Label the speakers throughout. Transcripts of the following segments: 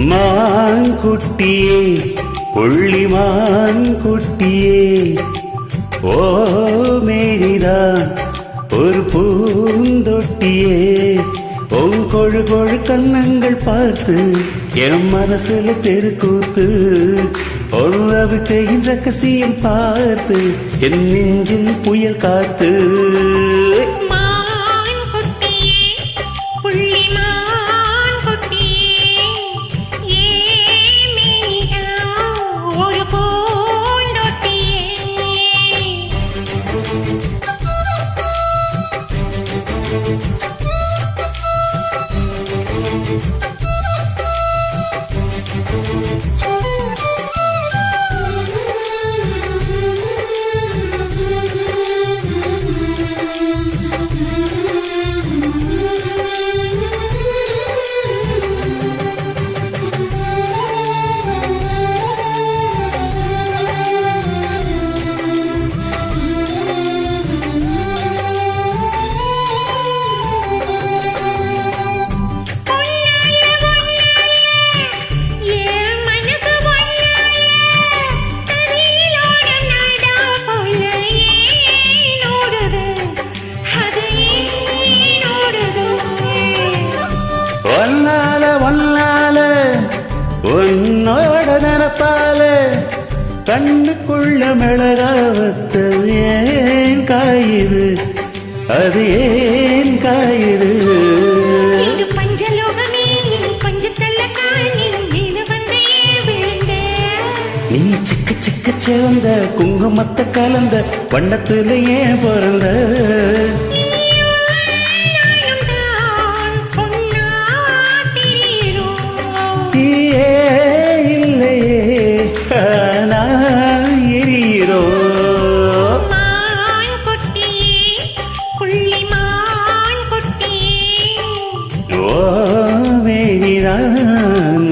Speaker 1: மான்குட்டியே புள்ளிமான் குட்டியே ஓ மேரிதான் ஒரு பூந்தொட்டியே உன் கொழு கொழு கண்ணங்கள் பார்த்து என் மனசுல தெருக்கூத்து ஒருவகையின் ரகசியம் பார்த்து என் நெஞ்சில் புயல் காத்து உன்னோட நினப்பால கண்ணுக்குள்ள மிளகாவத்து ஏன் காயுது அது ஏன் காயுது நீ சிக்க சிக்க சிவந்த குங்குமத்தை கலந்த வண்ணத்துல ஏன் பிறந்த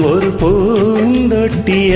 Speaker 1: ஒரு பூந்தொட்டிய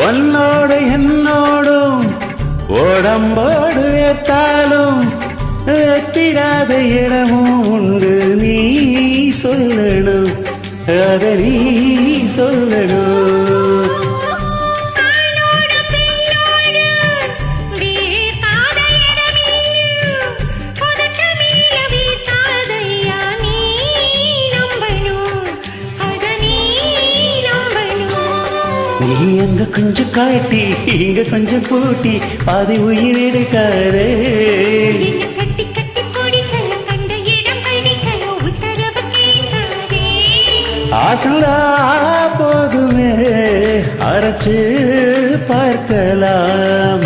Speaker 1: உன்னோடு என்னோடும் உடம்போடு ஏத்தாலும் எத்திடாத இடமும் உண்டு நீ சொல்லணும் அதை நீ சொல்லணும் நீ அங்க கொஞ்சம் காட்டி இங்க கொஞ்சம் கூட்டி பாதி உயிர் எடுக்காதே ஆசலா போதுமே அரைச்சு பார்க்கலாம்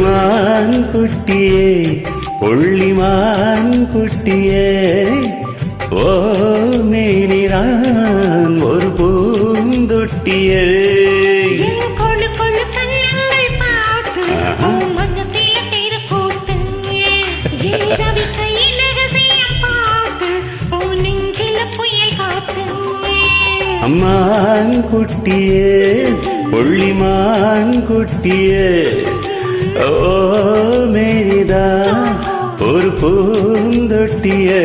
Speaker 1: மான் குட்டியே புள்ளிமான் குட்டியே ஓ மேனிரான் ஒரு பூந்தொட்டியே அம்மான் குட்டியே புள்ளிமான் குட்டியே ஓ மேரிதான் ஒரு பூந்தொட்டியே